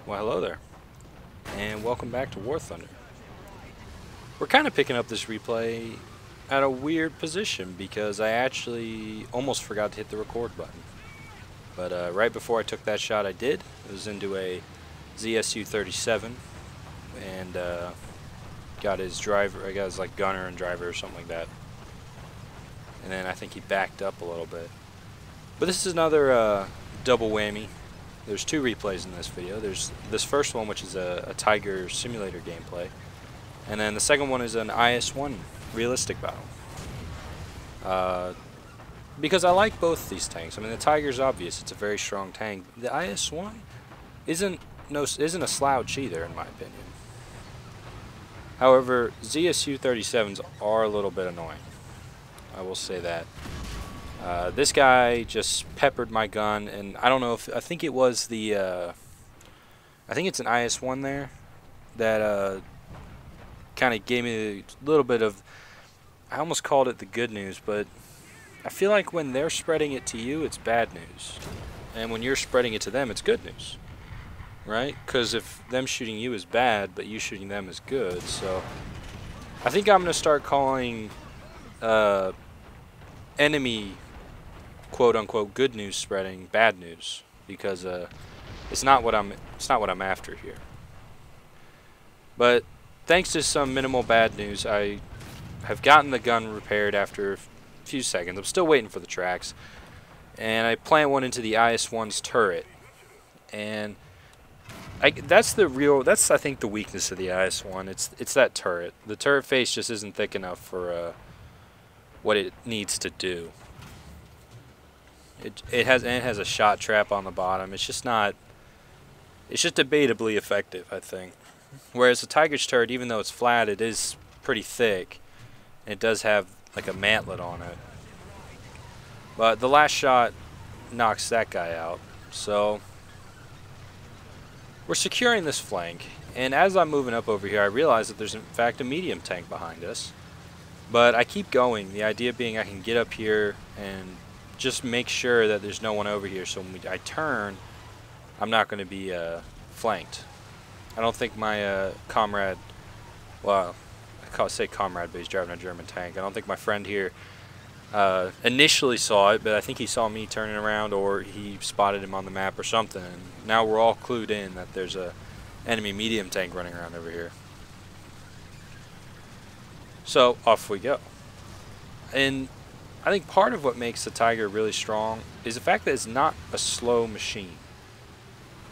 Well, hello there, and welcome back to War Thunder. We're kind of picking up this replay at a weird position because I actually almost forgot to hit the record button. But right before I took that shot, I did. It was into a ZSU 37, and got his driver. I got his like gunner and driver or something like that. And then I think he backed up a little bit. But this is another double whammy. There's two replays in this video. There's this first one, which is a Tiger simulator gameplay, and then the second one is an IS-1 realistic battle. Because I like both these tanks. I mean, the Tiger's obvious; it's a very strong tank. The IS-1 isn't a slouch either, in my opinion. However, ZSU 37s are a little bit annoying. I will say that. This guy just peppered my gun, and I don't know if I think it was the I think it's an IS-1 there that kind of gave me a little bit of, I almost called it the good news, but I feel like when they're spreading it to you, it's bad news, and when you're spreading it to them, it's good news, right? Because if them shooting you is bad, but you shooting them is good, so I think I'm gonna start calling enemy quote-unquote good news spreading bad news, because it's not what I'm after here. But thanks to some minimal bad news, I have gotten the gun repaired after a few seconds. I'm still waiting for the tracks, and I plant one into the IS-1's turret, and that's I think the weakness of the IS-1. It's that turret. The turret face just isn't thick enough for what it needs to do. It has a shot trap on the bottom. It's just debatably effective, I think. Whereas the Tiger's turret, even though it's flat, it is pretty thick. It does have like a mantlet on it. But the last shot knocks that guy out. So we're securing this flank, and as I'm moving up over here, I realize that there's in fact a medium tank behind us. But I keep going, the idea being I can get up here and just make sure that there's no one over here, so when I turn, I'm not going to be flanked. I don't think my comrade, well, I say comrade, but he's driving a German tank. I don't think my friend here initially saw it, but I think he saw me turning around, or he spotted him on the map or something. And now we're all clued in that there's a enemy medium tank running around over here. So off we go. And I think part of what makes the Tiger really strong is the fact that it's not a slow machine.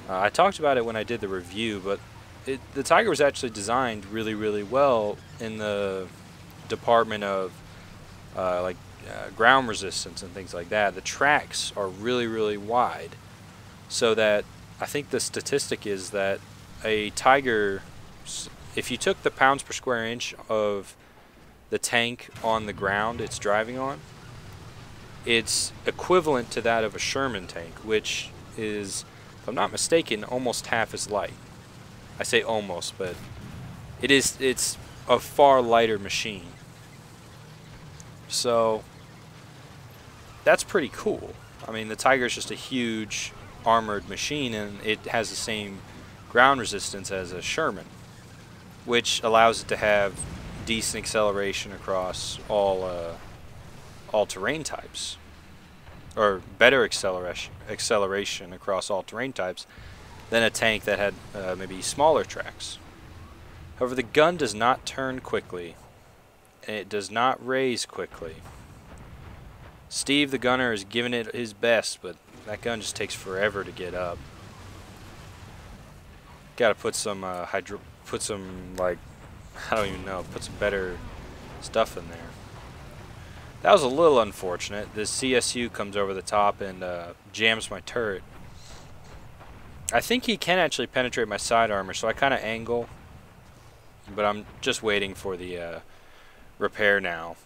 I talked about it when I did the review, but the Tiger was actually designed really, really well in the department of ground resistance and things like that. The tracks are really, really wide, so that I think the statistic is that a Tiger, if you took the pounds per square inch of the tank on the ground it's driving on, it's equivalent to that of a Sherman tank, which is, if I'm not mistaken, almost half as light. I say almost, but it's a far lighter machine. So that's pretty cool. I mean, the Tiger is just a huge armored machine, and it has the same ground resistance as a Sherman, which allows it to have decent acceleration across all terrain types, or better acceleration across all terrain types than a tank that had maybe smaller tracks. However, the gun does not turn quickly, and it does not raise quickly. Steve, the gunner, is giving it his best, but that gun just takes forever to get up. Gotta put some put some better stuff in there. That was a little unfortunate. This CSU comes over the top and jams my turret. I think he can actually penetrate my side armor, so I kind of angle, but I'm just waiting for the repair now.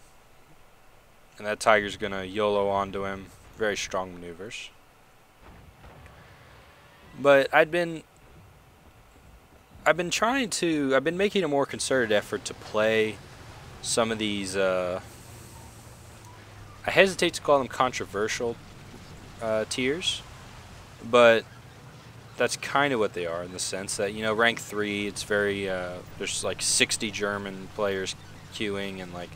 And that Tiger's gonna YOLO onto him. Very strong maneuvers. But I've been making a more concerted effort to play some of these I hesitate to call them controversial tiers, but that's kind of what they are in the sense that, you know, rank 3, it's very, there's like 60 German players queuing and like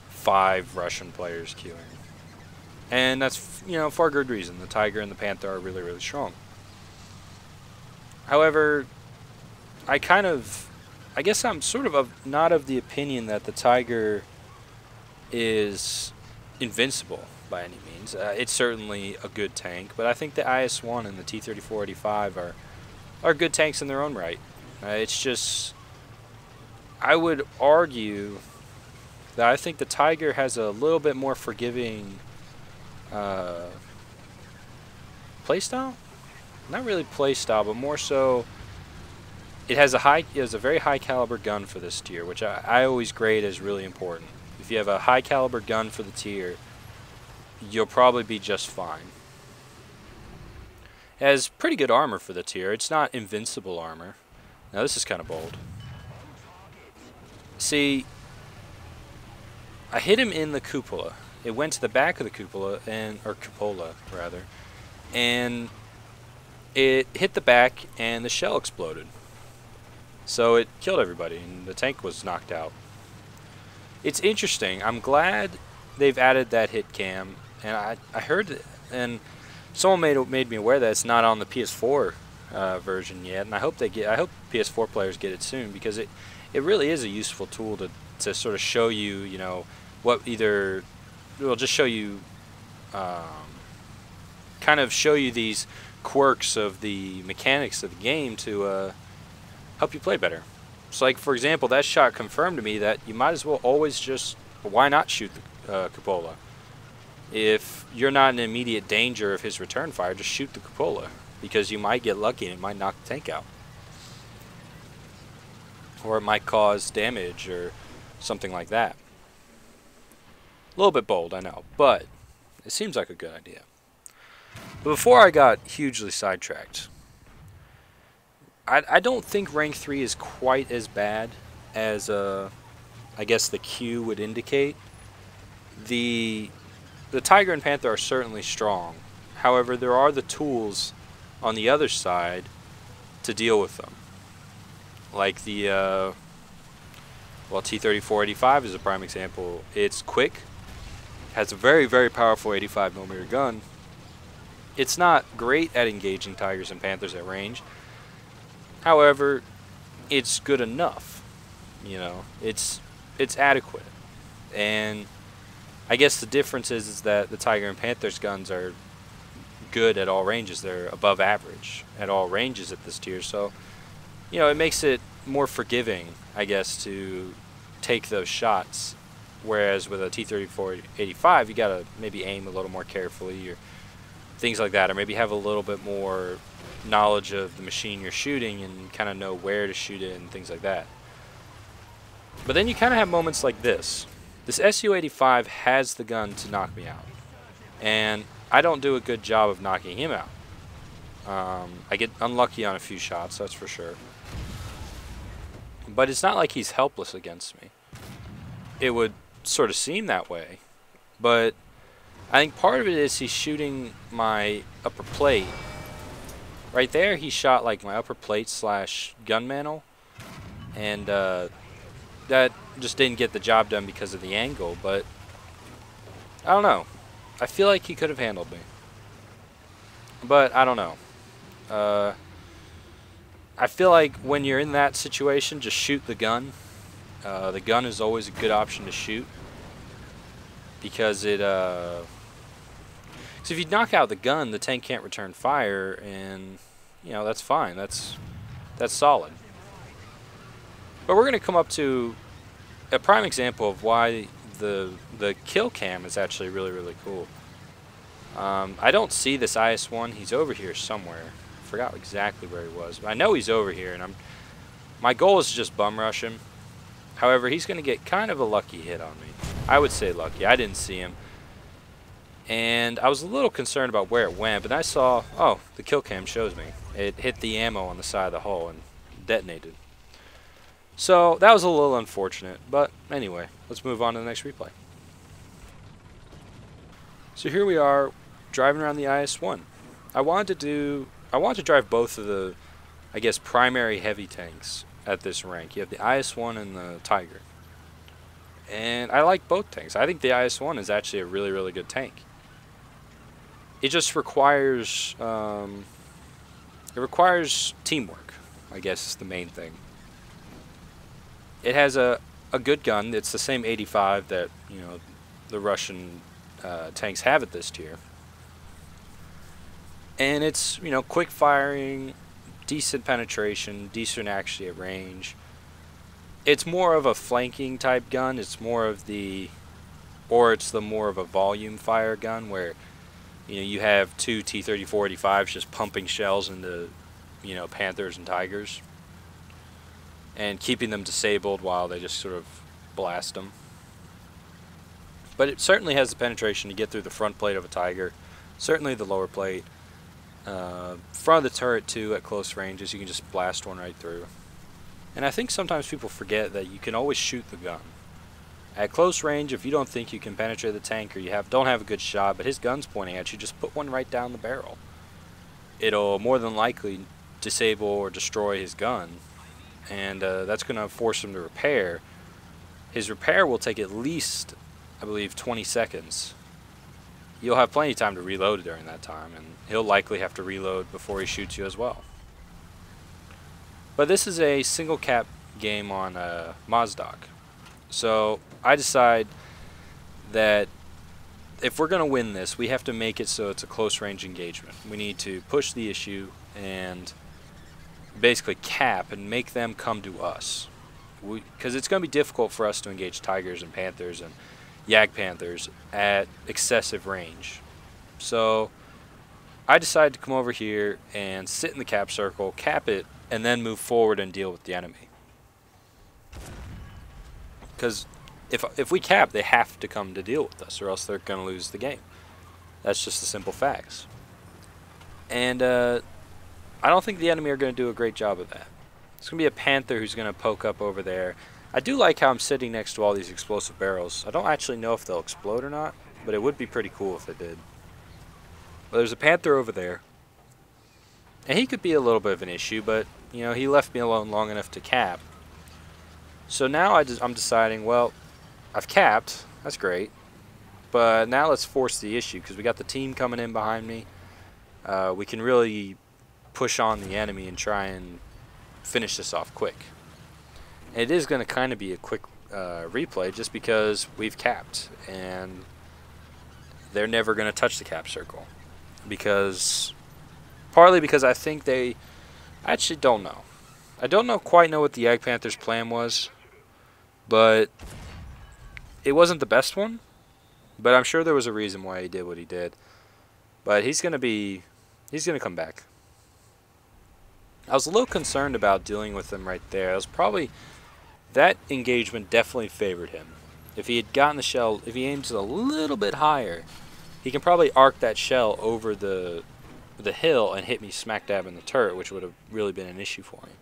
5 Russian players queuing. And that's, you know, for good reason. The Tiger and the Panther are really, really strong. However, I guess I'm sort of not of the opinion that the Tiger is invincible by any means. It's certainly a good tank, but I think the IS-1 and the T-3485 are good tanks in their own right. It's just, I would argue that I think the Tiger has a little bit more forgiving playstyle. Not really playstyle, but more so, it has a very high caliber gun for this tier, which I always grade as really important. If you have a high caliber gun for the tier, you'll probably be just fine. It has pretty good armor for the tier. It's not invincible armor. Now this is kind of bold. See, I hit him in the cupola. It went to the back of the cupola, or cupola rather, and it hit the back and the shell exploded. So it killed everybody and the tank was knocked out. It's interesting. I'm glad they've added that hit cam, and I heard, and someone made me aware that it's not on the PS4 version yet, and I hope PS4 players get it soon, because it really is a useful tool to sort of show you, you know, what either will just show you, kind of show you these quirks of the mechanics of the game to help you play better. So, like, for example, that shot confirmed to me that you might as well always just, why not shoot the cupola? If you're not in immediate danger of his return fire, just shoot the cupola, because you might get lucky and it might knock the tank out. Or it might cause damage or something like that. A little bit bold, I know, but it seems like a good idea. But before I got hugely sidetracked, I don't think rank 3 is quite as bad as I guess the Q would indicate. The Tiger and Panther are certainly strong. However, there are the tools on the other side to deal with them. Like the well, T-3485 is a prime example. It's quick, has a very, very powerful 85mm gun. It's not great at engaging Tigers and Panthers at range. However, it's good enough. You know, it's adequate. And I guess the difference is that the Tiger and Panther's guns are good at all ranges. They're above average at all ranges at this tier. So, you know, it makes it more forgiving, I guess, to take those shots. Whereas with a T-3485, you gotta maybe aim a little more carefully or things like that, or maybe have a little bit more knowledge of the machine you're shooting and kind of know where to shoot it and things like that. But then you kind of have moments like this. This Su-85 has the gun to knock me out, and I don't do a good job of knocking him out. I get unlucky on a few shots, that's for sure. But it's not like he's helpless against me. It would sort of seem that way, but I think part of it is he's shooting my upper plate. Right there, he shot like my upper plate slash gun mantle, and that just didn't get the job done because of the angle. But I don't know. I feel like he could have handled me, but I don't know. I feel like when you're in that situation, just shoot the gun. The gun is always a good option to shoot, because it so if you knock out the gun, the tank can't return fire, and you know, that's fine. That's solid. But we're going to come up to a prime example of why the kill cam is actually really, really cool. I don't see this IS-1. He's over here somewhere. I forgot exactly where he was, but I know he's over here, and my goal is to just bum rush him. However, he's going to get kind of a lucky hit on me. I would say lucky. I didn't see him. And I was a little concerned about where it went, but I saw, oh, the kill cam shows me. It hit the ammo on the side of the hull and detonated. So that was a little unfortunate, but anyway, let's move on to the next replay. So here we are driving around the IS-1. I wanted to do I want to drive both of the, I guess, primary heavy tanks at this rank. You have the IS-1 and the Tiger. And I like both tanks. I think the IS-1 is actually a really, really good tank. It just requires, teamwork, I guess is the main thing. It has a good gun. It's the same 85 that, you know, the Russian tanks have at this tier. And it's, you know, quick firing, decent penetration, decent actually at range. It's more of a flanking type gun. It's more of the, or it's the more of a volume fire gun where, you know, you have two T-34 85s just pumping shells into, you know, Panthers and Tigers and keeping them disabled while they just sort of blast them. But it certainly has the penetration to get through the front plate of a Tiger, certainly the lower plate. Front of the turret too at close ranges, you can just blast one right through. And I think sometimes people forget that you can always shoot the gun. At close range, if you don't think you can penetrate the tank or you don't have a good shot, but his gun's pointing at you, just put one right down the barrel. It'll more than likely disable or destroy his gun, and that's going to force him to repair. His repair will take at least, I believe, 20 seconds. You'll have plenty of time to reload during that time, and he'll likely have to reload before he shoots you as well. But this is a single cap game on Mozdok. So I decide that if we're going to win this, we have to make it so it's a close range engagement. We need to push the issue and basically cap and make them come to us. Because it's going to be difficult for us to engage Tigers and Panthers and Jagdpanthers at excessive range. So I decided to come over here and sit in the cap circle, cap it, and then move forward and deal with the enemy. Because if we cap, they have to come to deal with us, or else they're going to lose the game. That's just the simple facts. And I don't think the enemy are going to do a great job of that. It's going to be a Panther who's going to poke up over there. I do like how I'm sitting next to all these explosive barrels. I don't actually know if they'll explode or not, but it would be pretty cool if it did. Well, there's a Panther over there. And he could be a little bit of an issue, but, you know, he left me alone long enough to cap. So now I'm deciding, well, I've capped. That's great. But now let's force the issue, because we got the team coming in behind me. We can really push on the enemy and try and finish this off quick. And it is going to kind of be a quick replay just because we've capped. And they're never going to touch the cap circle. Partly because I think I actually don't know. I don't quite know what the Jagdpanther's plan was. But it wasn't the best one. But I'm sure there was a reason why he did what he did. But he's going to come back. I was a little concerned about dealing with him right there. That engagement definitely favored him. If he had gotten the shell, if he aims it a little bit higher, he can probably arc that shell over the hill and hit me smack dab in the turret, which would have really been an issue for me.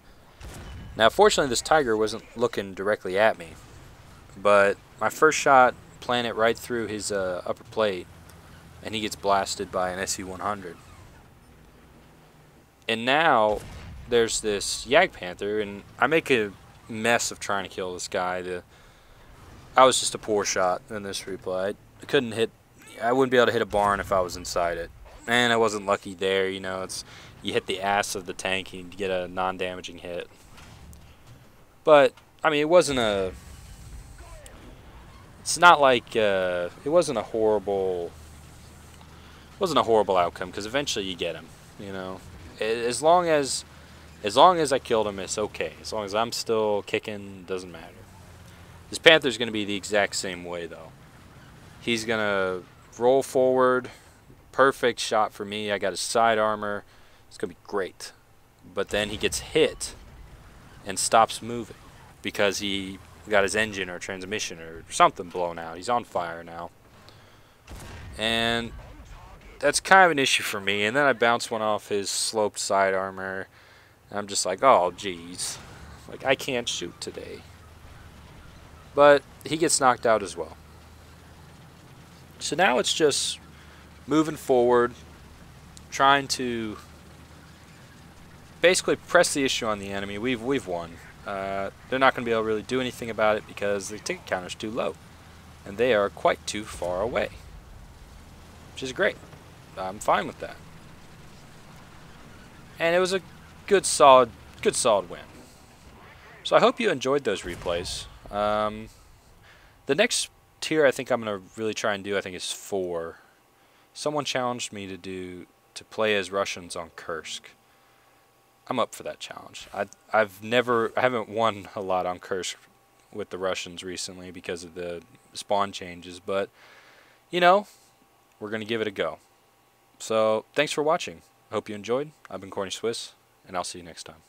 Now, fortunately, this Tiger wasn't looking directly at me, but my first shot planted right through his upper plate, and he gets blasted by an SU-100. And now there's this Jagdpanther, and I make a mess of trying to kill this guy. I was just a poor shot in this replay. I wouldn't be able to hit a barn if I was inside it. And I wasn't lucky there, you know. You hit the ass of the tank and you get a non-damaging hit. But I mean, it wasn't a horrible outcome, because eventually you get him, you know. As long as I killed him, it's okay. As long as I'm still kicking, doesn't matter. This Panther's going to be the exact same way, though. He's going to roll forward. Perfect shot for me. I got his side armor. It's going to be great. But then he gets hit and stops moving because he got his engine or transmission or something blown out. He's on fire now. And that's kind of an issue for me. And then I bounce one off his sloped side armor. I'm just like, oh, geez. Like, I can't shoot today. But he gets knocked out as well. So now it's just moving forward, trying to basically press the issue on the enemy. We've won. They're not going to be able to really do anything about it because the ticket counter's too low, and they are quite too far away, which is great. I'm fine with that. And it was a good solid win. So I hope you enjoyed those replays. The next tier I think I'm going to really try and do, I think, is 4. Someone challenged me to play as Russians on Kursk. I'm up for that challenge. I haven't won a lot on Kursk with the Russians recently because of the spawn changes, but you know, we're going to give it a go. So, thanks for watching. I hope you enjoyed. I've been Corny Swiss, and I'll see you next time.